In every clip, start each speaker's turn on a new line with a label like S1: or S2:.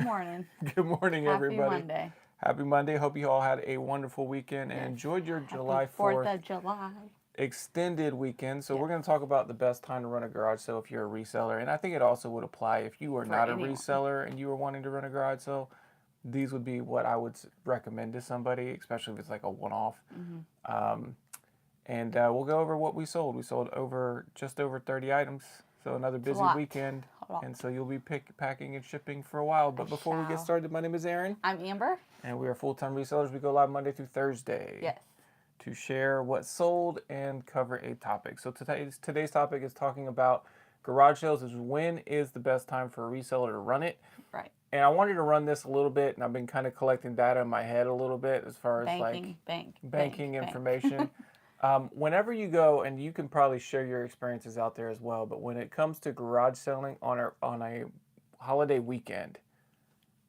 S1: morning.
S2: Good morning, everybody.
S1: Happy Monday.
S2: Happy Monday. Hope you all had a wonderful weekend and enjoyed your July 4th
S1: of July.
S2: extended weekend. So we're going to talk about the best time to run a garage sale if you're a reseller. And I think it also would apply if you are not
S1: anyone.
S2: a reseller and you were wanting to run a garage sale. These would be what I would recommend to somebody, especially if it's like a one-off. And we'll go over what we sold. We sold just over 30 items. So another busy weekend. And so you'll be packing and shipping for a while. But before we get started, my name is Aaron.
S1: I'm Amber.
S2: And we are full-time resellers. We go live Monday through Thursday.
S1: Yes.
S2: To share what sold and cover a topic. So today's topic is talking about garage sales. Is when is the best time for a reseller to run it?
S1: Right.
S2: And I wanted to run this a little bit, and I've been kind of collecting data in my head a little bit as far as banking information. Whenever you go, and you can probably share your experiences out there as well, but when it comes to garage selling on a holiday weekend,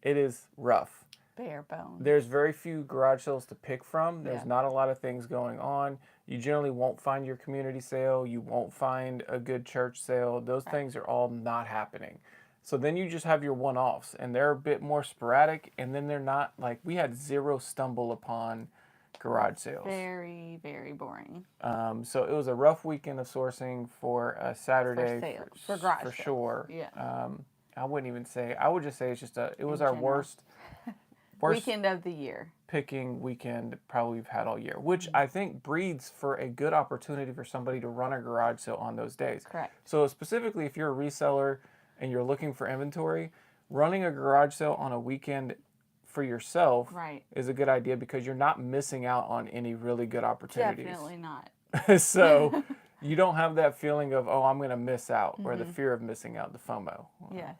S2: it is rough.
S1: Bare bones.
S2: There's very few garage sales to pick from. There's not a lot of things going on. You generally won't find your community sale. You won't find a good church sale. Those things are all not happening. So then you just have your one-offs, and they're a bit more sporadic, and then they're not, like, we had zero stumble upon garage sales.
S1: Very, very boring.
S2: So it was a rough weekend of sourcing for a Saturday.
S1: For garage
S2: for
S1: sales.
S2: sure.
S1: Yeah.
S2: I wouldn't even say, I would just say it was our worst
S1: weekend of the year.
S2: Picking weekend probably we've had all year, which I think breeds for a good opportunity for somebody to run a garage sale on those days.
S1: Correct.
S2: So specifically, if you're a reseller and you're looking for inventory, running a garage sale on a weekend for yourself is a good idea because you're not missing out on any really good opportunities.
S1: Definitely not.
S2: So you don't have that feeling of, oh, I'm going to miss out, or the fear of missing out, the FOMO.
S1: Yes.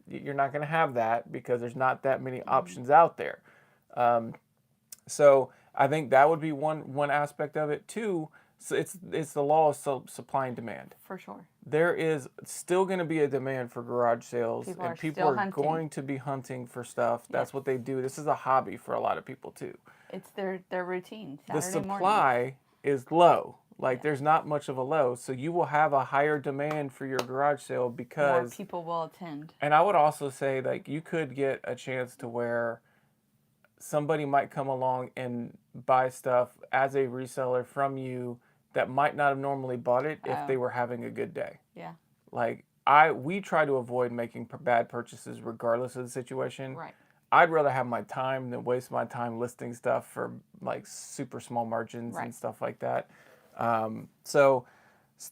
S2: You're not going to have that because there's not that many options out there. So I think that would be one aspect of it. Two, so it's the law of supply and demand.
S1: For sure.
S2: There is still going to be a demand for garage sales, and people are going to be hunting for stuff. That's what they do. This is a hobby for a lot of people too.
S1: It's their routine.
S2: The supply is low. Like there's not much of a low, so you will have a higher demand for your garage sale because
S1: more people will attend.
S2: And I would also say, like, you could get a chance to where somebody might come along and buy stuff as a reseller from you that might not have normally bought it if they were having a good day.
S1: Yeah.
S2: Like we try to avoid making bad purchases regardless of the situation.
S1: Right.
S2: I'd rather have my time than waste my time listing stuff for like super small margins and stuff like that. So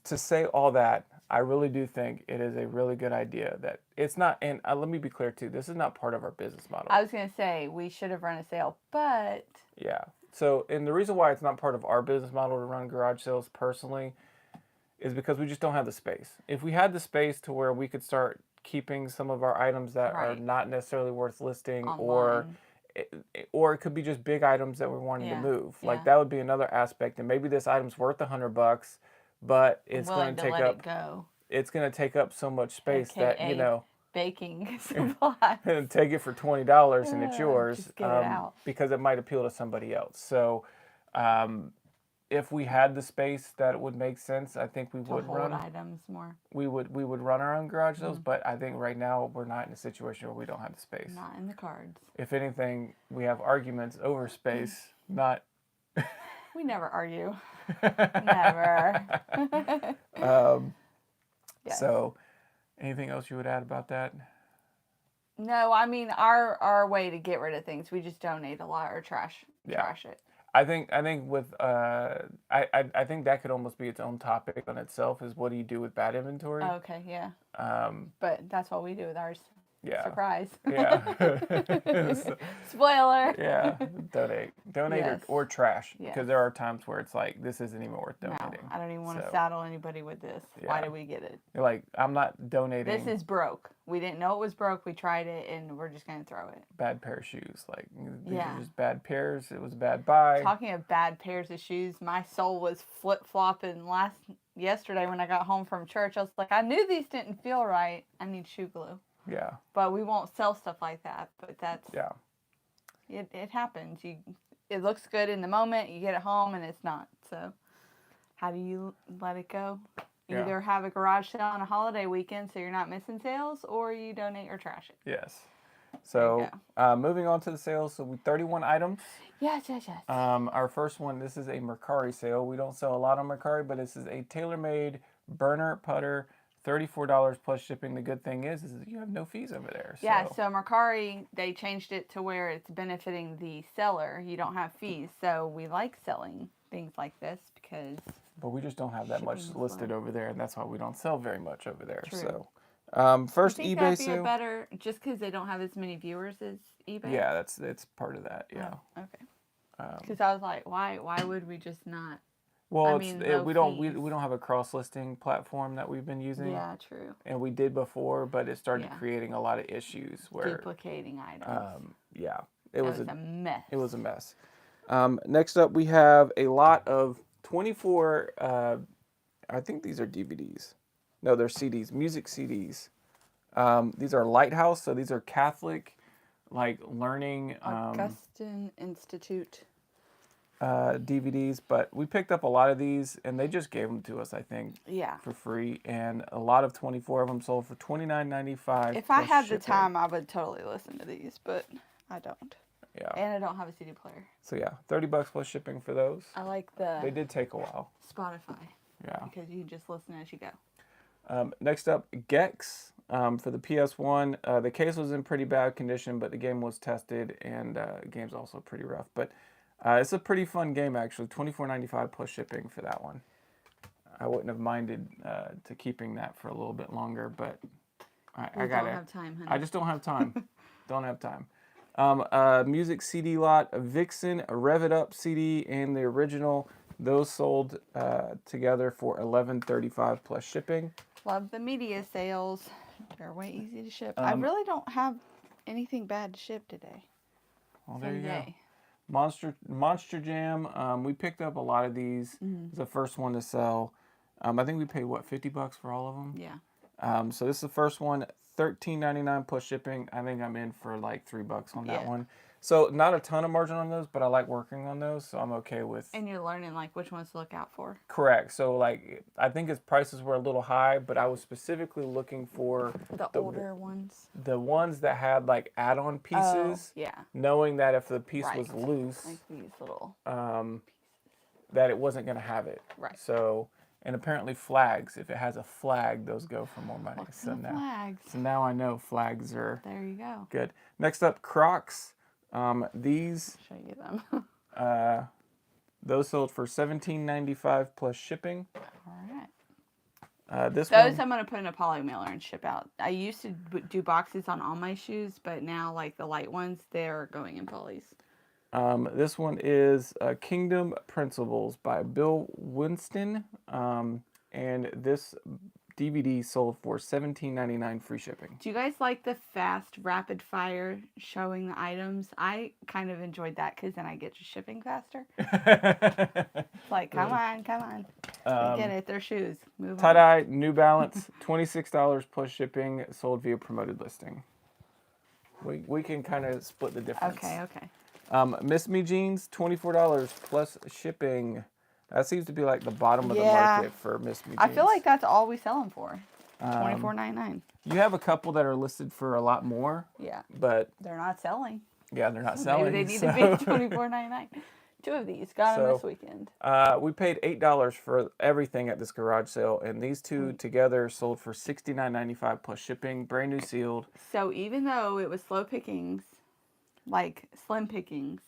S2: to say all that, I really do think it is a really good idea that it's not, and let me be clear too, this is not part of our business model.
S1: I was going to say, we should have run a sale, but...
S2: Yeah. So, and the reason why it's not part of our business model to run garage sales personally is because we just don't have the space. If we had the space to where we could start keeping some of our items that are not necessarily worth listing
S1: online,
S2: or it could be just big items that we're wanting to move. Like that would be another aspect. And maybe this item's worth $100, but it's going to it's going to take up so much space that, you know,
S1: baking supplies.
S2: And take it for $20 and it's yours.
S1: Just get it out.
S2: Because it might appeal to somebody else. So if we had the space that would make sense, I think we would run
S1: items more.
S2: We would run our own garage sales, but I think right now we're not in a situation where we don't have the space.
S1: Not in the cards.
S2: If anything, we have arguments over space, not.
S1: We never argue. Never.
S2: Yes. So, anything else you would add about that?
S1: No, I mean our way to get rid of things, we just donate a lot or trash it.
S2: I think with I think that could almost be its own topic on itself. Is what do you do with bad inventory?
S1: Okay, yeah. But that's what we do with ours.
S2: Yeah.
S1: Surprise.
S2: Yeah.
S1: Spoiler.
S2: Yeah. Donate or trash because there are times where it's like this isn't even worth donating.
S1: No, I don't even want to saddle anybody with this. Yeah. Why did we get it?
S2: You're like, I'm not donating.
S1: This is broke. We didn't know it was broke. We tried it and we're just gonna throw it.
S2: Bad pair of shoes. Like these are just bad pairs. It was a bad buy.
S1: Talking of bad pairs of shoes, my soul was flip flopping yesterday when I got home from church. I was like, I knew these didn't feel right. I need shoe glue.
S2: Yeah.
S1: But we won't sell stuff like that. But that's it happens. It looks good in the moment. You get it home and it's not. So how do you let it go?
S2: Yeah.
S1: Either have a garage sale on a holiday weekend so you're not missing sales, or you donate or trash it.
S2: Yes. So moving on to the sales. So 31 items.
S1: Yes.
S2: Our first one, this is a Mercari sale. We don't sell a lot on Mercari, but this is a tailor-made burner putter, $34 plus shipping. The good thing is you have no fees over there.
S1: Yeah, so Mercari, they changed it to where it's benefiting the seller. You don't have fees. So we like selling things like this because...
S2: But we just don't have that much listed over there, and that's why we don't sell very much over there.
S1: True.
S2: So first eBay
S1: that'd be
S2: sale.
S1: better just because they don't have as many viewers as eBay?
S2: Yeah, it's part of that. Yeah.
S1: Oh, okay. Because I was like, why would we just not?
S2: Well, we don't have a cross listing platform that we've been using.
S1: Yeah, true.
S2: And we did before, but it started creating a lot of issues where
S1: duplicating items.
S2: It was
S1: a mess.
S2: It was a mess. Next up, we have a lot of 24. I think these are DVDs. No, they're CDs. Music CDs. These are Lighthouse, so these are Catholic, like learning.
S1: Augustine Institute.
S2: DVDs, but we picked up a lot of these, and they just gave them to us, I think, for free. And a lot of 24 of them sold for $29.95.
S1: If I had the time, I would totally listen to these, but I don't.
S2: Yeah.
S1: And I don't have a CD player.
S2: So yeah, $30 plus shipping for those.
S1: I like
S2: They did take a while.
S1: Spotify.
S2: Yeah.
S1: Because you can just listen as you go.
S2: Next up, Gex for the PS1. The case was in pretty bad condition, but the game was tested, and the game's also pretty rough. But it's a pretty fun game, actually. $24.95 plus shipping for that one. I wouldn't have minded to keeping that for a little bit longer, but I got it.
S1: Don't have time, honey.
S2: I just don't have time. Don't have time. Music CD lot, a Vixen, a Rev It Up CD, and the original. Those sold together for $11.35 plus shipping.
S1: Love the media sales. They're way easy to ship. I really don't have anything bad to ship today.
S2: Well, there you go. Monster Jam. We picked up a lot of these. It's the first one to sell. I think we paid $50 for all of them.
S1: Yeah.
S2: So this is the first one, $13.99 plus shipping. I think I'm in for like $3 on that one. So not a ton of margin on those, but I like working on those, so I'm okay with.
S1: And you're learning like which ones to look out for.
S2: Correct. So like I think his prices were a little high, but I was specifically looking for
S1: the older ones.
S2: The ones that had like add-on pieces.
S1: Yeah.
S2: Knowing that if the piece was loose,
S1: like these little
S2: that it wasn't going to have it.
S1: Right.
S2: So. And apparently flags. If it has a flag, those go for more money.
S1: Flags.
S2: So now I know flags are
S1: there. You go.
S2: Good. Next up, Crocs. These.
S1: Show you them.
S2: Those sold for $17.95 plus shipping.
S1: All right.
S2: Those
S1: I'm gonna put in a poly mailer and ship out. I used to do boxes on all my shoes, but now like the light ones, they're going in polys.
S2: This one is Kingdom Principles by Bill Winston, and this DVD sold for $17.99 free shipping.
S1: Do you guys like the fast, rapid fire showing the items? I kind of enjoyed that because then I get to shipping faster. It's like, come on. Get it, they're shoes. Move on.
S2: Tie-dye, New Balance, $26 plus shipping, sold via promoted listing. We can kind of split the difference.
S1: Okay.
S2: Miss Me Jeans, $24 plus shipping. That seems to be like the bottom of the market for Miss Me Jeans.
S1: I feel like that's all we sell them for. $24.99.
S2: You have a couple that are listed for a lot more.
S1: Yeah.
S2: But
S1: they're not selling.
S2: Yeah, they're not selling.
S1: Maybe they need to be $24.99. 2 of these. Got them this weekend.
S2: We paid $8 for everything at this garage sale, and these two together sold for $69.95 plus shipping, brand new sealed.
S1: So even though it was slow pickings, like slim pickings,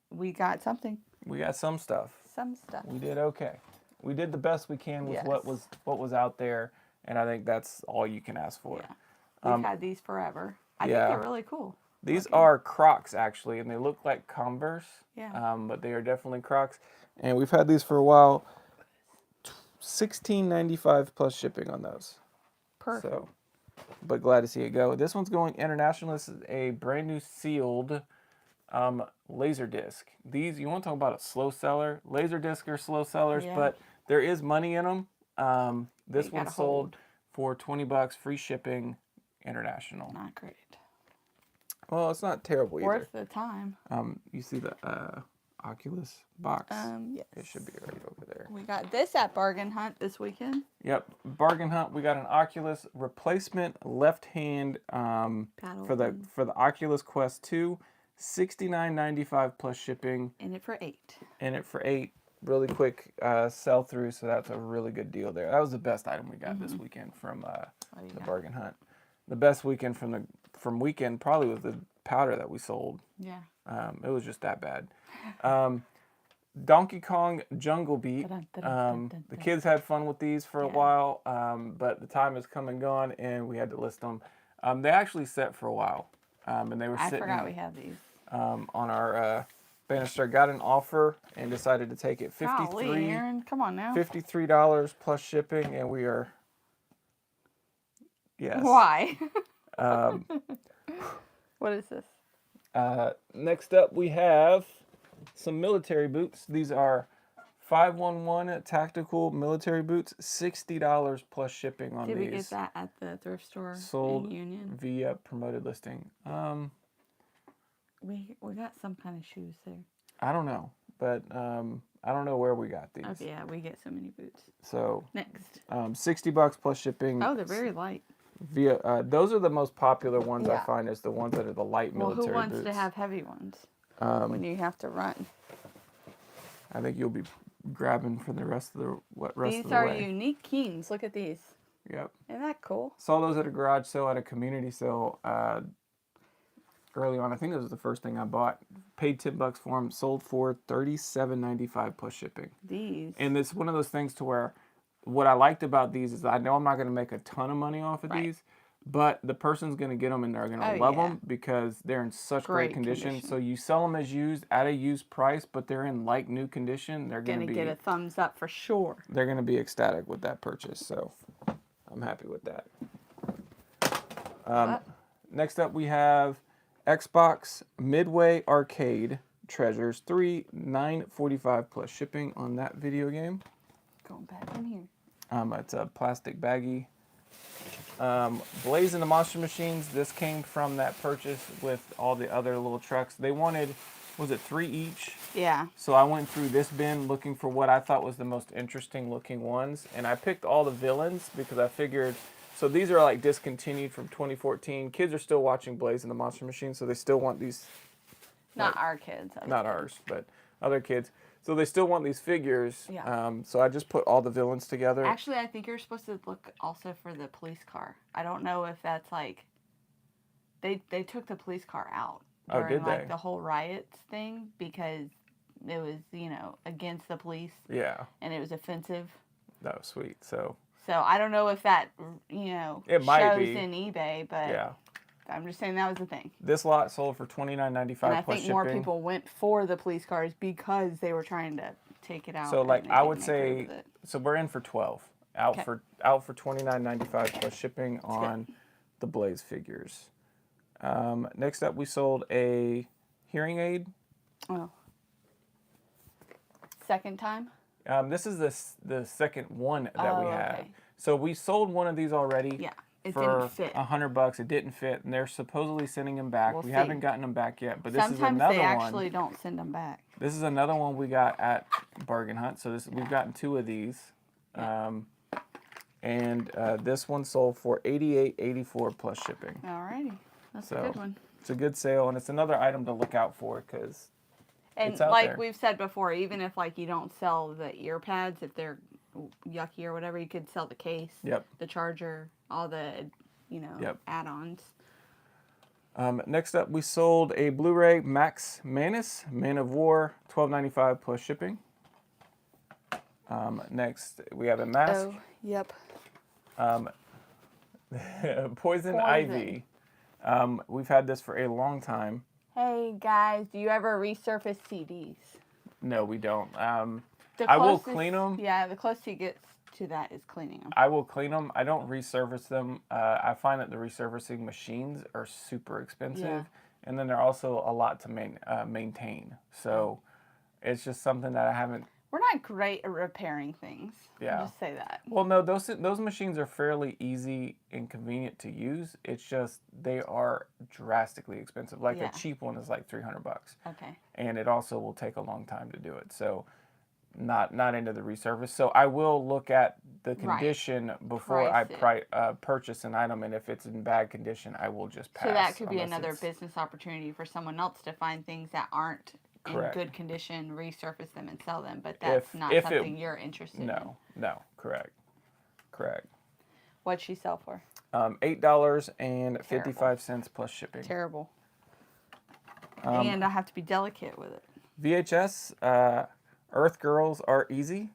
S1: we got something.
S2: We got some stuff. We did okay. We did the best we can with what was out there, and I think that's all you can ask for.
S1: Yeah. We've had these forever. I think they're really cool.
S2: These are Crocs, actually, and they look like Converse.
S1: Yeah.
S2: But they are definitely Crocs. And we've had these for a while. $16.95 plus shipping on those.
S1: Perfect.
S2: So, but glad to see it go. This one's going international. This is a brand new sealed laser disc. These, you want to talk about a slow seller? Laser disc are slow sellers, but there is money in them. This one sold for $20, free shipping, international.
S1: Not great.
S2: Well, it's not terrible either.
S1: Worth the time.
S2: You see the Oculus box?
S1: Yes.
S2: It should be right over here.
S1: We got this at Bargain Hunt this weekend.
S2: Yep, Bargain Hunt. We got an Oculus replacement left hand for the Oculus Quest 2, $69.95 plus shipping.
S1: In it for $8.
S2: In it for $8. Really quick sell through, so that's a really good deal there. That was the best item we got this weekend from the Bargain Hunt. The best weekend from weekend probably was the powder that we sold.
S1: Yeah.
S2: It was just that bad. Donkey Kong Jungle Beat. The kids had fun with these for a while, but the time has come and gone, and we had to list them. They actually set for a while, and they were sitting.
S1: I forgot we had these.
S2: On our banister. Got an offer and decided to take it.
S1: Golly, Aaron, come on now.
S2: $53 plus shipping, and we are. Yes.
S1: Why? What is this?
S2: Next up, we have some military boots. These are 511 tactical military boots. $60 plus shipping on these.
S1: Did we get that at the thrift store
S2: sold
S1: in Union?
S2: Via promoted listing.
S1: We got some kind of shoes there.
S2: I don't know, but I don't know where we got these.
S1: Oh yeah, we get so many boots.
S2: So
S1: next,
S2: $60 plus shipping.
S1: Oh, they're very light.
S2: Via those are the most popular ones I
S1: Yeah.
S2: find, is the ones that are the light military
S1: Well, who wants
S2: boots.
S1: to have heavy ones when you have to run?
S2: I think you'll be grabbing for the rest of the rest
S1: These
S2: of the
S1: are
S2: way.
S1: unique Kings. Look at these.
S2: Yep.
S1: Isn't that cool?
S2: Saw those at a garage sale, at a community sale early on. I think this was the first thing I bought. Paid $10 for them. Sold for $37.95 plus shipping.
S1: These.
S2: And it's one of those things to where what I liked about these is I know I'm not going to make a ton of money off of these, but the person's going to get them and they're going to love them because they're in such great condition. So you sell them as used at a used price, but they're in like new condition. They're going to
S1: get a thumbs up for sure.
S2: They're going to be ecstatic with that purchase. So I'm happy with that. Next up, we have Xbox Midway Arcade Treasures 3, $9.45 plus shipping on that video game.
S1: Going back in here.
S2: It's a plastic baggie. Blaze and the Monster Machines. This came from that purchase with all the other little trucks. They wanted, was it 3 each?
S1: Yeah.
S2: So I went through this bin looking for what I thought was the most interesting looking ones, and I picked all the villains because I figured. So these are like discontinued from 2014. Kids are still watching Blaze and the Monster Machine, so they still want these.
S1: Not our kids.
S2: Not ours, but other kids. So they still want these figures.
S1: Yeah.
S2: So I just put all the villains together.
S1: Actually, I think you're supposed to look also for the police car. I don't know if that's like. They took the police car out during like the whole riots thing because it was, against the police.
S2: Yeah.
S1: And it was offensive.
S2: That was sweet. So
S1: I don't know if that,
S2: it might
S1: shows
S2: be
S1: in eBay, but I'm just saying that was the thing.
S2: This lot sold for $29.95 plus shipping.
S1: And I think more people went for the police cars because they were trying to take it out.
S2: So like I would say, so we're in for 12. Out for $29.95 plus shipping on the Blaze figures. Next up, we sold a hearing aid.
S1: Oh. Second time?
S2: This is the second one that we had.
S1: Okay.
S2: So we sold one of these already.
S1: Yeah. It
S2: for
S1: didn't fit.
S2: $100. It didn't fit, and they're supposedly sending them back. We haven't gotten them back yet, but this is
S1: Sometimes
S2: another
S1: they
S2: one.
S1: actually don't send them back.
S2: This is another one we got at Bargain Hunt. So we've gotten 2 of these, and this one sold for $88.84 plus shipping.
S1: Alrighty, that's a good one.
S2: It's a good sale, and it's another item to look out for because.
S1: And like we've said before, even if like you don't sell the ear pads, if they're yucky or whatever, you could sell the case, the charger, all the, add-ons.
S2: Next up, we sold a Blu-ray Max Manus, Man of War, $12.95 plus shipping. Next, we have a mask.
S1: Oh, yep.
S2: Poison Ivy. We've had this for a long time.
S1: Hey guys, do you ever resurface CDs?
S2: No, we don't. I will clean them.
S1: Yeah, the closest he gets to that is cleaning them.
S2: I will clean them. I don't resurface them. I find that the resurfacing machines are super expensive, and then they're also a lot to maintain. So it's just something that I haven't.
S1: We're not great at repairing things.
S2: Yeah.
S1: I'll just say that.
S2: Well, no, those machines are fairly easy and convenient to use. It's just they are drastically expensive. Like a cheap one is like $300.
S1: Okay.
S2: And it also will take a long time to do it. So not into the resurface. So I will look at the condition before I purchase an item, and if it's in bad condition, I will just pass.
S1: So that could be another business opportunity for someone else to find things that aren't in good condition, resurface them, and sell them. But that's not something you're interested in.
S2: No, correct.
S1: What'd she sell for?
S2: $8.55 plus shipping.
S1: Terrible. And I have to be delicate with it.
S2: VHS, Earth Girls Are Easy.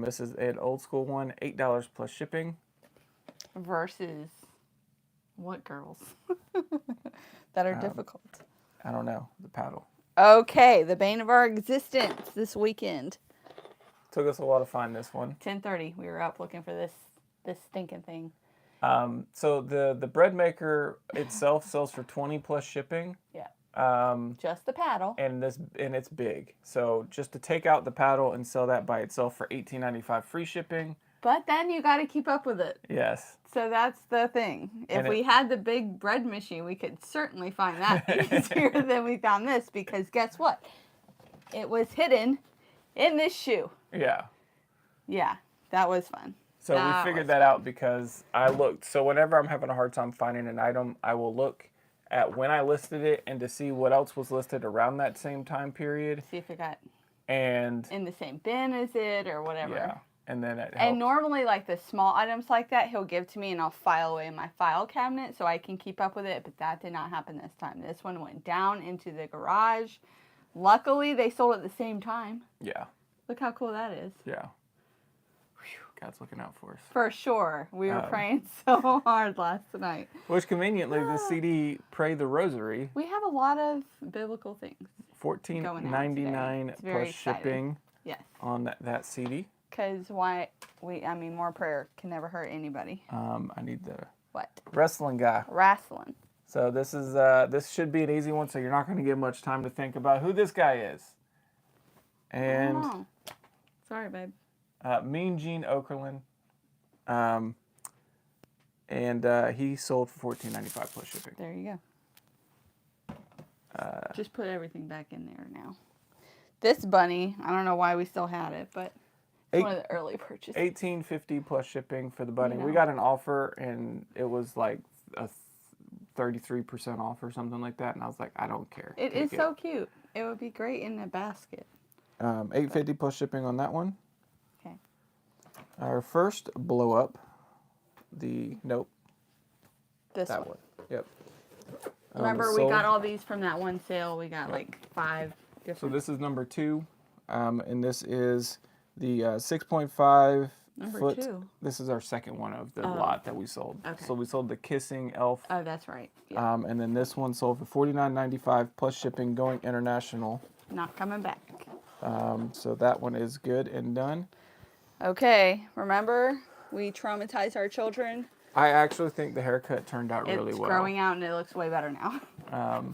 S2: This is an old school one, $8 plus shipping.
S1: Versus what girls that are difficult?
S2: I don't know. The paddle.
S1: Okay, the bane of our existence this weekend.
S2: Took us a while to find this one.
S1: 10:30. We were up looking for this stinking thing.
S2: So the bread maker itself sells for $20 plus shipping.
S1: Yeah. Just the paddle.
S2: And it's big. So just to take out the paddle and sell that by itself for $18.95 free shipping.
S1: But then you got to keep up with it.
S2: Yes.
S1: So that's the thing. If we had the big bread machine, we could certainly find that easier than we found this, because guess what? It was hidden in this shoe.
S2: Yeah.
S1: Yeah, that was fun.
S2: So we figured that out because I looked. So whenever I'm having a hard time finding an item, I will look at when I listed it and to see what else was listed around that same time period.
S1: See if it got
S2: in
S1: the same bin as it or whatever.
S2: Yeah. And then it helps.
S1: And normally, like the small items like that, he'll give to me and I'll file away in my file cabinet so I can keep up with it. But that did not happen this time. This one went down into the garage. Luckily, they sold at the same time.
S2: Yeah.
S1: Look how cool that is.
S2: Yeah. Whew, God's looking out for us.
S1: For sure. We were praying so hard last night.
S2: Which conveniently, the CD Pray the Rosary.
S1: We have a lot of biblical things.
S2: $14.99 plus shipping.
S1: Yes.
S2: On that CD.
S1: Because more prayer can never hurt anybody.
S2: I need the
S1: what?
S2: Wrestling guy.
S1: Wrestling.
S2: So this should be an easy one. So you're not going to get much time to think about who this guy is. And
S1: sorry, babe.
S2: Mean Gene Okerlund. And he sold for $14.95 plus shipping.
S1: There you go. Just put everything back in there now. This bunny, I don't know why we still had it, but it's one of the early purchases.
S2: $18.50 plus shipping for the bunny. We got an offer, and it was like a 33% off or something like that, and I was like, I don't care.
S1: It is so cute. It would be great in a basket.
S2: $8.50 plus shipping on that one.
S1: Okay.
S2: Our first blow up. This one. Yep.
S1: Remember, we got all these from that one sale. We got like 5 different.
S2: So this is number 2, and this is the 6.5 foot.
S1: 2.
S2: This is our second one of the lot that we sold.
S1: Okay.
S2: So we sold the Kissing Elf.
S1: Oh, that's right. Yeah.
S2: And then this one sold for $49.95 plus shipping, going international.
S1: Not coming back.
S2: So that one is good and done.
S1: Okay. Remember, we traumatize our children.
S2: I actually think the haircut turned out really well.
S1: It's growing out and it looks way better now.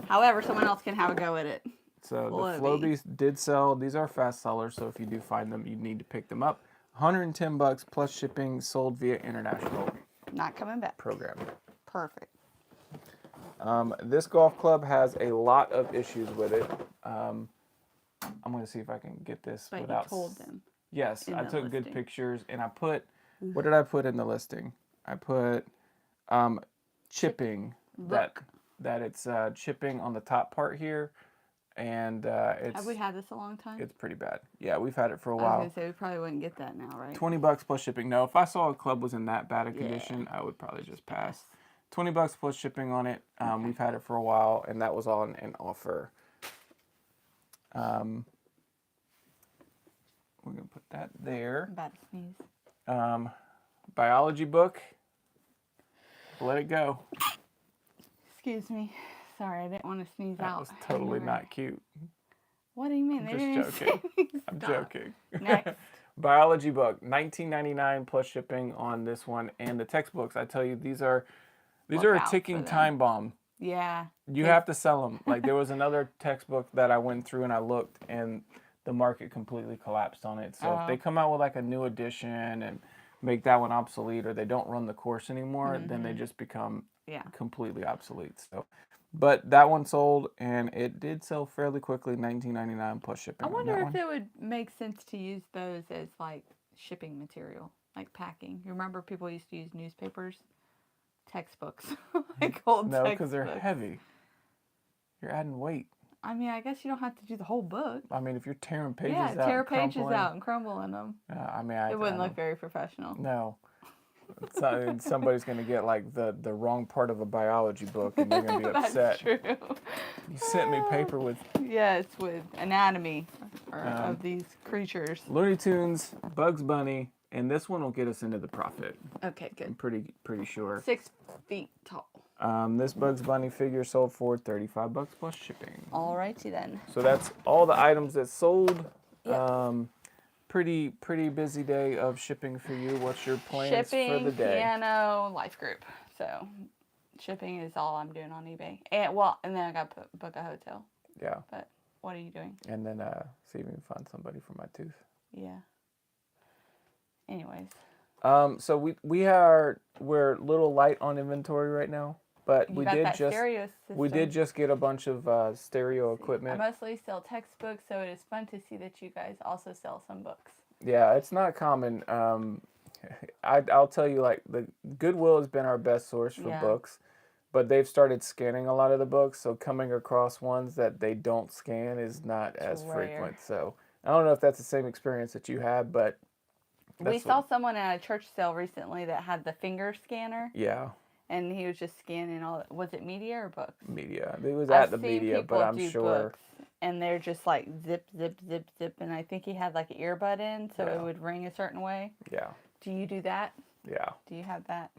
S1: However, someone else can have a go at it.
S2: So the Flobies did sell. These are fast sellers, so if you do find them, you need to pick them up. $110 plus shipping, sold via international.
S1: Not coming back.
S2: Program.
S1: Perfect.
S2: This golf club has a lot of issues with it. I'm going to see if I can get this without...
S1: you told them.
S2: Yes, I took good pictures, and I put... What did I put in the listing? I put chipping. That it's chipping on the top part here. And it's...
S1: Have we had this a long time?
S2: It's pretty bad. Yeah, we've had it for a while.
S1: I was going to say, we probably wouldn't get that now, right?
S2: $20 plus shipping. No, if I saw a club was in that bad a condition, I would probably just pass. $20 plus shipping on it. We've had it for a while, and that was on an offer. We're going to put that there.
S1: I'm about to sneeze.
S2: Biology book. Let it go.
S1: Excuse me. Sorry, I didn't want to sneeze out.
S2: That was totally not cute.
S1: What do you mean?
S2: I'm just joking. I'm joking.
S1: Next.
S2: Biology book, $19.99 plus shipping on this one, and the textbooks. I tell you, these are a ticking time bomb.
S1: Yeah.
S2: You have to sell them. Like there was another textbook that I went through and I looked, and the market completely collapsed on it. So if they come out with like a new edition and make that one obsolete, or they don't run the course anymore, then they just become completely obsolete. So But that one sold, and it did sell fairly quickly, $19.99 plus shipping.
S1: I wonder if it would make sense to use those as like shipping material, like packing. You remember people used to use newspapers, textbooks, like old
S2: No,
S1: textbooks.
S2: because they're heavy. You're adding weight.
S1: I mean, I guess you don't have to do the whole book.
S2: I mean, if you're tearing pages out,
S1: tear pages out and crumbling them.
S2: I mean,
S1: it wouldn't look very professional.
S2: No. Somebody's going to get like the wrong part of a biology book, and they're going to be upset.
S1: That's true.
S2: You sent me paper with...
S1: Yes, with anatomy of these creatures.
S2: Looney Tunes, Bugs Bunny, and this one will get us into the profit.
S1: Okay, good.
S2: I'm pretty sure.
S1: 6 feet tall.
S2: This Bugs Bunny figure sold for $35 plus shipping.
S1: Alrighty then.
S2: So that's all the items that sold.
S1: Yep.
S2: Pretty busy day of shipping for you. What's your plans
S1: shipping,
S2: for the day?
S1: Piano, life group. So shipping is all I'm doing on eBay. And then I got to book a hotel.
S2: Yeah.
S1: But what are you doing?
S2: And then see if we can find somebody for my tooth.
S1: Yeah. Anyways.
S2: So we're a little light on inventory right now, but we did just get a bunch of stereo equipment.
S1: I mostly sell textbooks, so it is fun to see that you guys also sell some books.
S2: Yeah, it's not common. I'll tell you, like, the Goodwill has been our best source for books, but they've started scanning a lot of the books, so coming across ones that they don't scan is not as frequent. So I don't know if that's the same experience that you had, but
S1: we saw someone at a church sale recently that had the finger scanner.
S2: Yeah.
S1: And he was just scanning all. Was it media or books?
S2: Media. It was at the media, but I'm sure.
S1: Books, and they're just like zip, zip, zip, zip. And I think he had like an earbud in, so it would ring a certain way.
S2: Yeah.
S1: Do you do that?
S2: Yeah.
S1: Do you have that?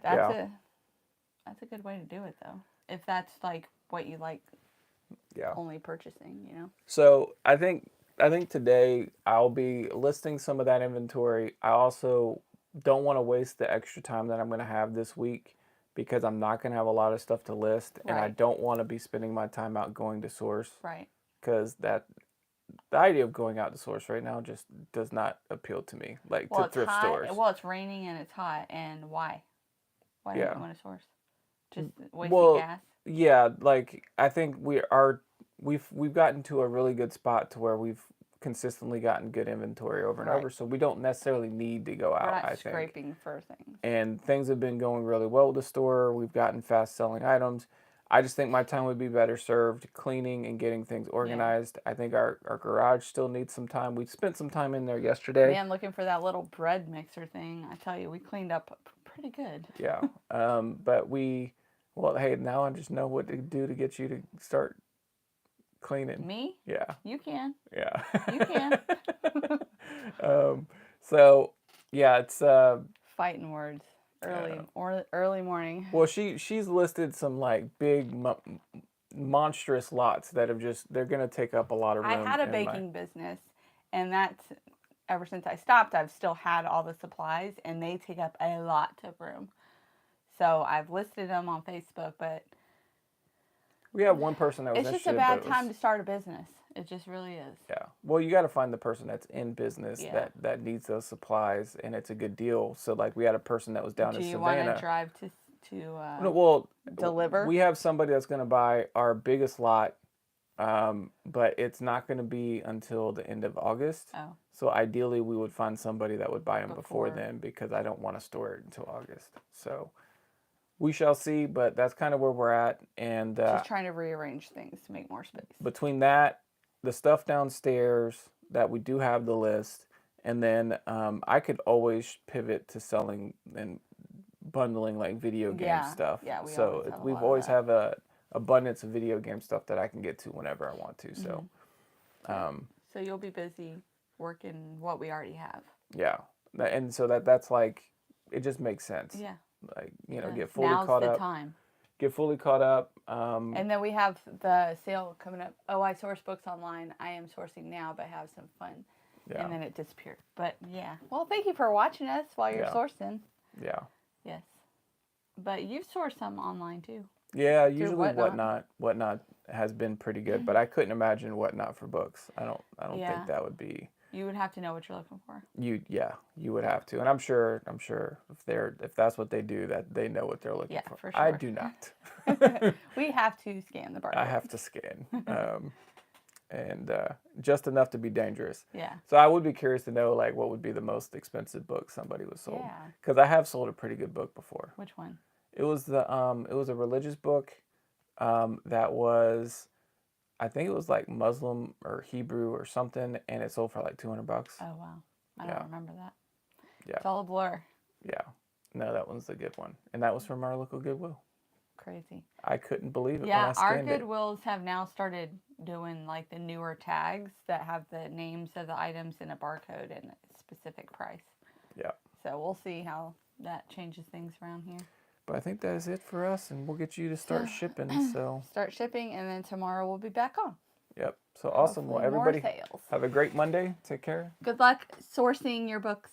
S1: That's a good way to do it, though. If that's like what you like.
S2: Yeah.
S1: Only purchasing, you know.
S2: So I think today I'll be listing some of that inventory. I also don't want to waste the extra time that I'm going to have this week because I'm not going to have a lot of stuff to list, and I don't want to be spending my time out going to source.
S1: Right.
S2: Because the idea of going out to source right now just does not appeal to me, like to thrift stores.
S1: Well, it's raining and it's hot, and why? Why don't you want to source? Just wasting gas?
S2: Yeah, like I think we've gotten to a really good spot to where we've consistently gotten good inventory over and over, so we don't necessarily need to go out.
S1: We're not scraping for things.
S2: And things have been going really well with the store. We've gotten fast selling items. I just think my time would be better served cleaning and getting things organized. I think our garage still needs some time. We spent some time in there yesterday.
S1: Man, looking for that little bread mixer thing. I tell you, we cleaned up pretty good.
S2: Yeah. But hey, now I just know what to do to get you to start cleaning.
S1: Me?
S2: Yeah.
S1: You can.
S2: Yeah.
S1: You can.
S2: So yeah, it's
S1: fighting words. Early morning.
S2: Well, she's listed some like big monstrous lots that they're gonna take up a lot of room.
S1: I had a baking business, and that's ever since I stopped, I've still had all the supplies, and they take up a lot of room. So I've listed them on Facebook, but
S2: we have one person that was interested.
S1: It's just a bad time to start a business. It just really is.
S2: Yeah. Well, you got to find the person that's in business that needs those supplies, and it's a good deal. So, like, we had a person that was down in Savannah.
S1: Do you want to drive to
S2: No, well,
S1: deliver?
S2: We have somebody that's going to buy our biggest lot, but it's not going to be until the end of August.
S1: Oh.
S2: So, ideally, we would find somebody that would buy them before then, because I don't want to store it until August. So, we shall see, but that's kind of where we're at. And
S1: just trying to rearrange things to make more space.
S2: Between that, the stuff downstairs that we do have the list, and then I could always pivot to selling and bundling like video game stuff.
S1: Yeah,
S2: we've always have a abundance of video game stuff that I can get to whenever I want to. So,
S1: so you'll be busy working what we already have.
S2: Yeah, and so that's like, it just makes sense.
S1: Yeah.
S2: Like, get fully caught up.
S1: Now's the time.
S2: Get fully caught up.
S1: And then we have the sale coming up. Oh, I source books online. I am sourcing now, but have some fun. Yeah. And then it disappeared. But yeah. Well, thank you for watching us while you're sourcing.
S2: Yeah.
S1: Yes. But you've sourced some online too.
S2: Yeah, usually Whatnot has been pretty good, but I couldn't imagine Whatnot for books. I don't think that would be.
S1: You would have to know what you're looking for.
S2: You would have to, and I'm sure if that's what they do, that they know what they're looking for.
S1: For sure.
S2: I do not.
S1: We have to scan the barcode.
S2: I have to scan, and just enough to be dangerous.
S1: Yeah.
S2: So I would be curious to know, like, what would be the most expensive book somebody was sold.
S1: Yeah.
S2: Because I have sold a pretty good book before.
S1: Which one?
S2: It was a religious book, that was, I think it was like Muslim or Hebrew or something, and it sold for like $200.
S1: Oh wow, I don't remember that.
S2: Yeah.
S1: It's all a blur.
S2: Yeah. No, that one's the good one, and that was from our local Goodwill.
S1: Crazy.
S2: I couldn't believe it when
S1: Yeah,
S2: I scanned
S1: our Goodwills have now started doing like the newer tags that have the names of the items and a barcode and a specific price.
S2: Yeah.
S1: So we'll see how that changes things around here.
S2: But I think that is it for us, and we'll get you to start shipping. So
S1: start shipping, and then tomorrow we'll be back on.
S2: Yep. So awesome.
S1: Hopefully
S2: well, everybody
S1: more sales.
S2: have a great Monday. Take care.
S1: Good luck sourcing your books.